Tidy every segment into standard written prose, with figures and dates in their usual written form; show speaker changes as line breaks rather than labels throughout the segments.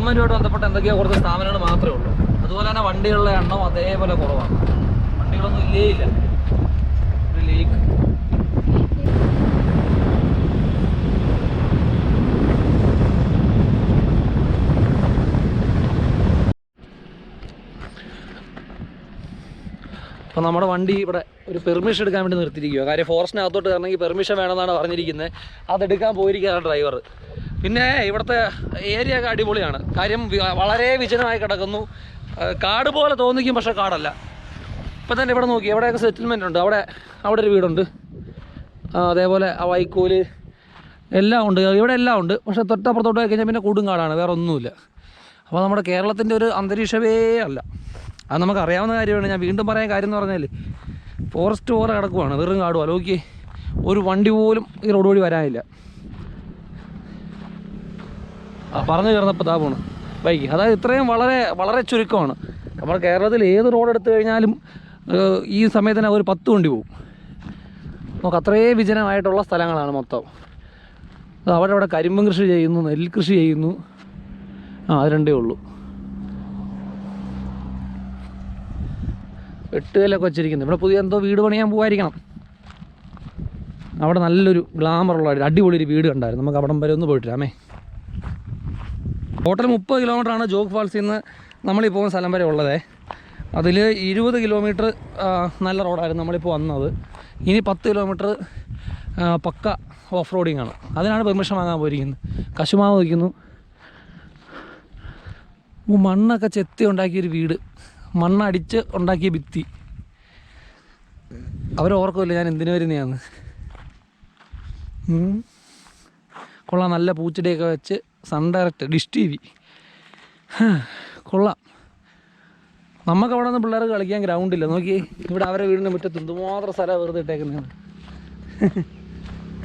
ഗവൺമെൻറ്റുമായിട്ട് ബന്ധപ്പെട്ട എന്തൊക്കെയോ കുറച്ച് സ്ഥാപനങ്ങൾ മാത്രമേ ഉള്ളൂ. അതുപോലെ തന്നെ വണ്ടികളുടെ എണ്ണം അതേപോലെ കുറവാണ്. വണ്ടികളൊന്നും ഇല്ലേ ഇല്ല. ഒരു ലേക്ക്. അപ്പോൾ നമ്മുടെ വണ്ടി ഇവിടെ ഒരു പെർമിഷൻ എടുക്കാൻ വേണ്ടി നിർത്തിയിരിക്കുക. കാര്യം ഫോറസ്റ്റിനകത്തോട്ട് കയറണമെങ്കിൽ പെർമിഷൻ വേണമെന്നാണ് പറഞ്ഞിരിക്കുന്നത്. അതെടുക്കാൻ പോയിരിക്കുകയാണ് ഡ്രൈവർ. പിന്നെ ഇവിടുത്തെ ഏരിയ ഒക്കെ അടിപൊളിയാണ്. കാര്യം വളരെ വിജനമായി കിടക്കുന്നു. കാട് പോലെ തോന്നിക്കും, പക്ഷേ കാടല്ല. ഇപ്പം തന്നെ ഇവിടെ നോക്കി, എവിടെയൊക്കെ സെറ്റിൽമെൻ്റ് ഉണ്ട്. അവിടെ ഒരു വീടുണ്ട്. അതേപോലെ ആ വൈക്കോല് എല്ലാം ഉണ്ട്. ഇവിടെ എല്ലാം ഉണ്ട്. പക്ഷേ തൊട്ടപ്പുറത്തോട്ട് പോയി കഴിഞ്ഞാൽ പിന്നെ കൊടുങ്കാടാണ്, വേറെ ഒന്നുമില്ല. അപ്പോൾ നമ്മുടെ കേരളത്തിൻ്റെ ഒരു അന്തരീക്ഷമേ അല്ല. അത് നമുക്കറിയാവുന്ന കാര്യമാണ്. ഞാൻ വീണ്ടും പറയാൻ കാര്യം എന്ന് പറഞ്ഞാൽ ഫോറസ്റ്റ് പോലെ കിടക്കുവാണ്, വെറും കാടും. നോക്കി, ഒരു വണ്ടി പോലും ഈ റോഡ് വഴി വരാനില്ല. പറഞ്ഞു കയറുന്നപ്പോൾ താ പോണ് ബൈക്ക്. അതായത് ഇത്രയും വളരെ വളരെ ചുരുക്കമാണ്. നമ്മുടെ കേരളത്തിൽ ഏത് റോഡ് എടുത്തു കഴിഞ്ഞാലും ഈ സമയത്തിന് ഒരു 10 വണ്ടി പോകും. നമുക്ക് അത്രയും വിജനമായിട്ടുള്ള സ്ഥലങ്ങളാണ് മൊത്തം. അവിടെ കരിമ്പും കൃഷി ചെയ്യുന്നു, നെൽകൃഷി ചെയ്യുന്നു. അത് രണ്ടേ ഉള്ളൂ. വെട്ടുകല്ലൊക്കെ വെച്ചിരിക്കുന്നു. ഇവിടെ പുതിയ എന്തോ വീട് പണിയാൻ പോകാതിരിക്കണം. അവിടെ നല്ലൊരു ഗ്ലാമറുള്ള അടിപൊളി ഒരു വീട് കണ്ടായിരുന്നു. നമുക്ക് അവിടം വരെ ഒന്ന് പോയിട്ടില്ലാമേ. ടോട്ടൽ 30 കിലോമീറ്ററാണ് ജോഗ് ഫാൾസിൽ നിന്ന് നമ്മളീ പോകുന്ന സ്ഥലം വരെ ഉള്ളത്. അതിൽ 20 കിലോമീറ്റർ നല്ല റോഡായിരുന്നു നമ്മളിപ്പോൾ വന്നത്. ഇനി 10 കിലോമീറ്റർ പക്ക ഓഫ് റോഡിങ് ആണ്. അതിനാണ് പെർമിഷൻ വാങ്ങാൻ പോയിരിക്കുന്നത്. കശുമാവ് വയ്ക്കുന്നു. മണ്ണൊക്കെ ചെത്തി ഉണ്ടാക്കിയൊരു വീട്, മണ്ണടിച്ച് ഉണ്ടാക്കിയ ഭിത്തി. അവരോർക്കുമല്ലോ ഞാൻ എന്തിനു വരുന്നതാന്ന്. കൊള്ളാം. നല്ല പൂച്ചെടിയൊക്കെ വെച്ച് സൺ ഡയറക്റ്റ് ഡിഷ് TV കൊള്ളാം. നമുക്ക് അവിടെ നിന്ന് പിള്ളേർക്ക് കളിക്കാൻ ഗ്രൗണ്ടില്ല. നോക്കി, ഇവിടെ അവരെ വീടിൻ്റെ മുറ്റത്ത് എന്തുമാത്രം സ്ഥലം വെറുതെ ഇട്ടേക്കുന്നതാണ്.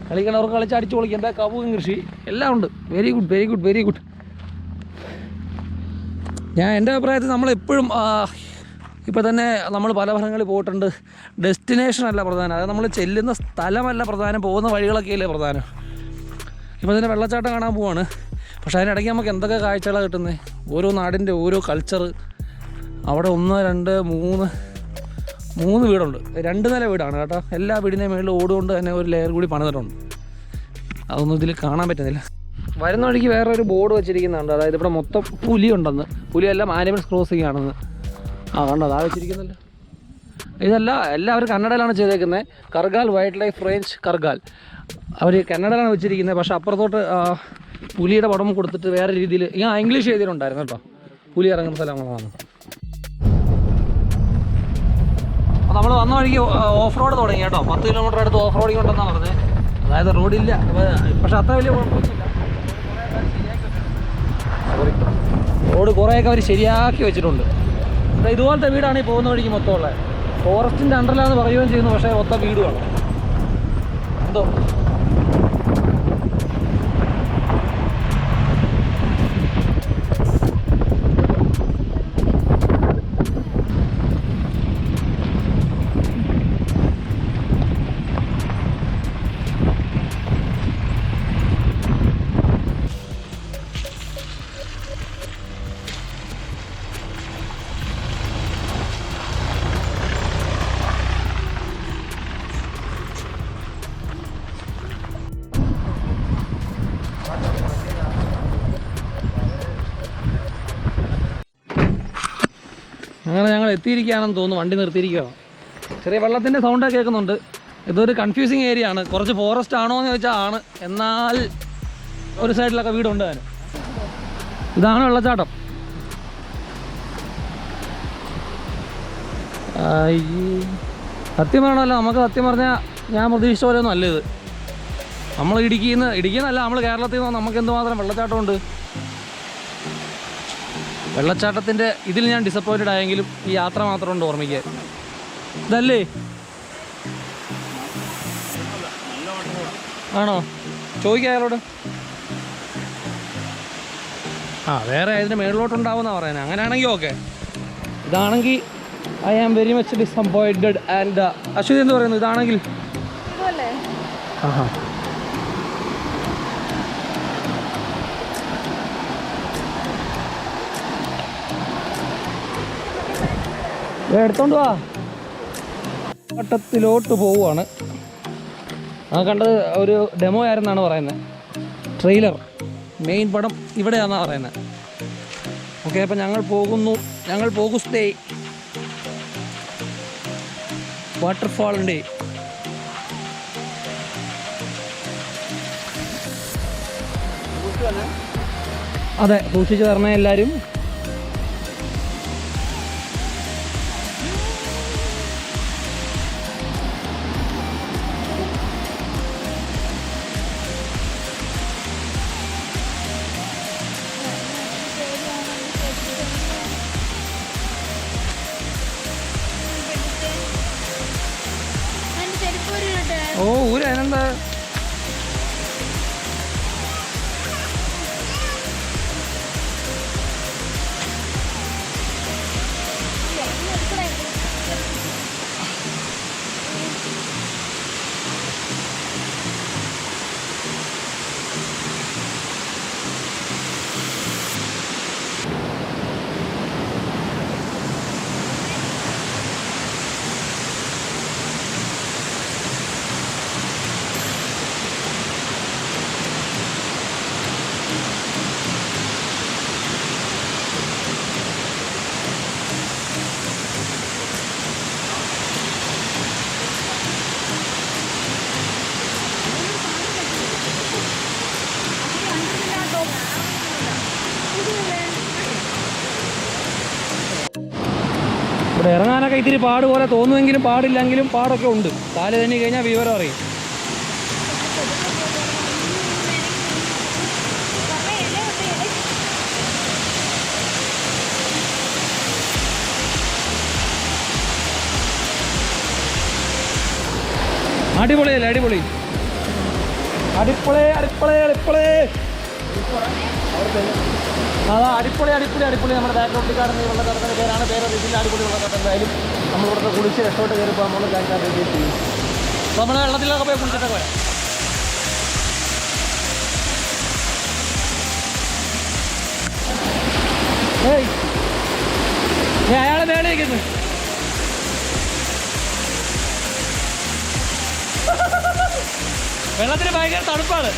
കളിക്കണവർക്ക് കളിച്ച് അടിച്ചു പൊളിക്കാം. എന്താ കവുങ്ങും കൃഷി എല്ലാം ഉണ്ട്. Very good, very good, very good. ഞാൻ എൻ്റെ അഭിപ്രായത്തിൽ നമ്മളെപ്പോഴും ഇപ്പോൾ തന്നെ നമ്മൾ പല സ്ഥലങ്ങളിൽ പോയിട്ടുണ്ട്. ഡെസ്റ്റിനേഷൻ അല്ല പ്രധാനം, അതായത് നമ്മൾ ചെല്ലുന്ന സ്ഥലമല്ല പ്രധാനം, പോകുന്ന വഴികളൊക്കെയല്ലേ പ്രധാനം. ഇപ്പോൾ തന്നെ വെള്ളച്ചാട്ടം കാണാൻ പോവാണ്. പക്ഷേ അതിനിടയ്ക്ക് നമുക്ക് എന്തൊക്കെ കാഴ്ചകളാണ് കിട്ടുന്നത്. ഓരോ നാടിൻ്റെ ഓരോ കൾച്ചർ. അവിടെ 1, 2, 3 വീടുണ്ട്. 2 നില വീടാണ് കേട്ടോ. എല്ലാ വീടിൻ്റെ മുകളിൽ ഓടുകൊണ്ട് തന്നെ ഒരു ലെയർ കൂടി പണിതിട്ടുണ്ട്. അതൊന്നും ഇതിൽ കാണാൻ പറ്റുന്നില്ല. വരുന്ന വഴിക്ക് വേറൊരു ബോർഡ് വെച്ചിരിക്കുന്നുണ്ട്. അതായത് ഇവിടെ മൊത്തം പുലിയുണ്ടെന്ന്. പുലിയെല്ലാം ആനിമൽസ് ക്രോസിംഗ് ആണെന്ന്. കണ്ടോ, അതാ വെച്ചിരിക്കുന്നില്ല. എല്ലാവരും കന്നഡയിലാണ് ചെയ്തേക്കുന്നത്. കർഗാൽ വൈൽഡ് ലൈഫ് റേഞ്ച് കർഗാൽ അവർ കന്നഡയിലാണ് വെച്ചിരിക്കുന്നത്. പക്ഷേ അപ്പുറത്തോട്ട് പുലിയുടെ പടം കൊടുത്തിട്ട് വേറെ രീതിയിൽ ഇംഗ്ലീഷ് എഴുതിയിട്ടുണ്ടായിരുന്നു കേട്ടോ. പുലി ഇറങ്ങുന്ന സ്ഥലങ്ങളാണ്. അപ്പോൾ നമ്മൾ വന്ന വഴിക്ക് ഓഫ് റോഡ് തുടങ്ങി കേട്ടോ. 10 കിലോമീറ്റർ അടുത്ത് ഓഫ് റോഡിങ് ഉണ്ടെന്നാണ് പറഞ്ഞത്. അതായത് റോഡില്ല, പക്ഷെ അത്ര വലിയ കുഴപ്പമൊന്നുമില്ല. റോഡ് കുറേയൊക്കെ അവർ ശരിയാക്കി വെച്ചിട്ടുണ്ട്. ഇതുപോലത്തെ വീടാണ് ഈ പോകുന്ന വഴിക്ക് മൊത്തം ഉള്ളത്. ഫോറസ്റ്റിൻ്റെ അണ്ടറിലാണെന്ന് പറയുകയും ചെയ്യുന്നു, പക്ഷേ മൊത്തം വീടുമാണ് എന്തോ. അങ്ങനെ ഞങ്ങൾ എത്തിയിരിക്കുകയാണെന്ന് തോന്നുന്നു. വണ്ടി നിർത്തിയിരിക്കുകയാണ്. ചെറിയ വെള്ളത്തിൻ്റെ സൗണ്ടൊക്കെ കേൾക്കുന്നുണ്ട്. ഇതൊരു കൺഫ്യൂസിങ് ഏരിയ ആണ്. കുറച്ച് ഫോറസ്റ്റ് ആണോ എന്ന് ചോദിച്ചാൽ ആണ്, എന്നാൽ ഒരു സൈഡിലൊക്കെ വീടുണ്ട്. അതിന് ഇതാണ് വെള്ളച്ചാട്ടം. സത്യം പറയണമല്ലോ, നമുക്ക് സത്യം പറഞ്ഞാൽ ഞാൻ പ്രതീക്ഷിച്ച പോലെയൊന്നും അല്ല ഇത്. നമ്മൾ ഇടുക്കിയെന്നല്ല, നമ്മൾ കേരളത്തിൽ നിന്ന് നമുക്ക് എന്തുമാത്രം വെള്ളച്ചാട്ടമുണ്ട്. വെള്ളച്ചാട്ടത്തിൻ്റെ ഇതിൽ ഞാൻ ഡിസപ്പോയിൻറ്റഡ് ആയെങ്കിലും ഈ യാത്ര മാത്രമുണ്ട് ഓർമ്മിക്കാൻ. ഇതല്ലേ ആണോ? ചോദിക്കാം അയാളോട്. വേറെ ഇതിൻ്റെ മേളിലോട്ടുണ്ടാവുമെന്നാണ് പറയുന്നത്. അങ്ങനെയാണെങ്കിൽ ഓക്കെ. ഇതാണെങ്കിൽ I am very much disappointed. And Aswathy എന്ത് പറയുന്നു? ഇതാണെങ്കിൽ എടുത്തോണ്ട് വാ. വട്ടത്തിലോട്ട് പോവുകയാണ്. ആ കണ്ടത് ഒരു ഡെമോ ആയിരുന്നാണ് പറയുന്നത്. ട്രെയിലർ മെയിൻ പടം ഇവിടെയാണെന്നാണ് പറയുന്നത്. ഓക്കെ, അപ്പം ഞങ്ങൾ പോകുന്നേ വാട്ടർഫാളിൻ്റെ. അതെ, സൂക്ഷിച്ച് തരണേ എല്ലാവരും. ഓ, ഊര് അതിനെന്താ. ഇവിടെ ഇറങ്ങാനൊക്കെ ഇത്തിരി പാട് പോലെ തോന്നുമെങ്കിലും പാടില്ലെങ്കിലും പാടൊക്കെ ഉണ്ട്. കാല് തന്നെ കഴിഞ്ഞാൽ വിവരം അറിയും. അടിപൊളിയല്ലേ, അടിപൊളി. അടിപൊളി അടിപൊളി അടിപൊളി. അതാ അടിപൊളി അടിപൊളി അടിപൊളി. നമ്മുടെ ബാക്ക്ഗ്രൗണ്ടിൽ കാണുന്ന ഈ വെള്ളച്ചാട്ടത്തിൻ്റെ പേരാണ്. ഇതിൽ അടിപൊളി വെള്ളച്ചാട്ടം. എന്തായാലും നമ്മളിവിടുത്തെ കുളിച്ച് രക്ഷോട്ട് കയറിപ്പോൾ നമ്മൾ ബാക്ക് ചെയ്യും. നമ്മൾ വെള്ളത്തിലൊക്കെ പോയി കുളിച്ചിട്ടൊക്കെ വരാം. അയാളെ മേളിരിക്കുന്നു. വെള്ളത്തിന് ഭയങ്കര തണുപ്പാണ്.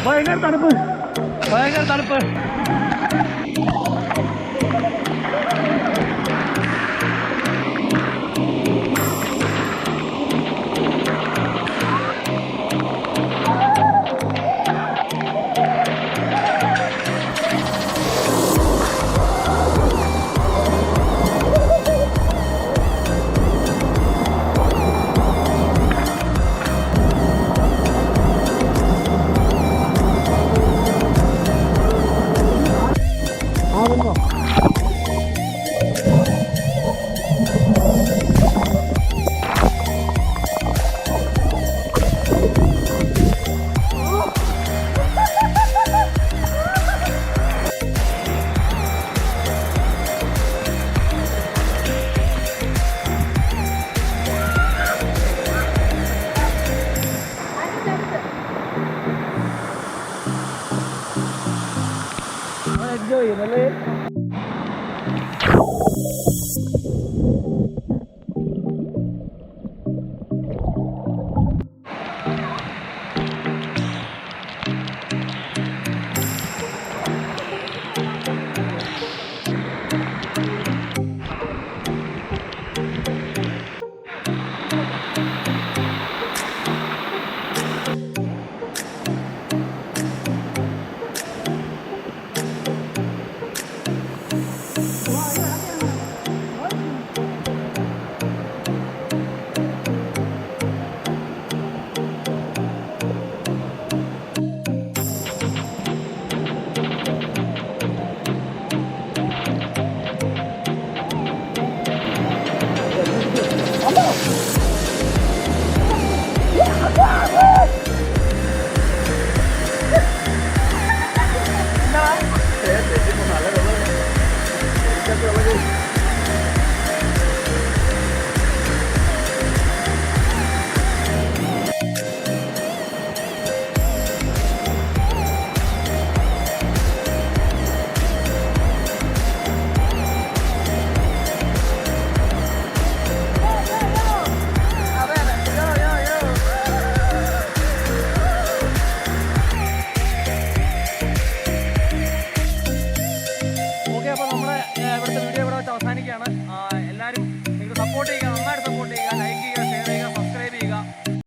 ഭയങ്കര തണുപ്പ്, ഭയങ്കര തണുപ്പ്. എൻജോയ് ചെയ്യുന്നല്ലേ.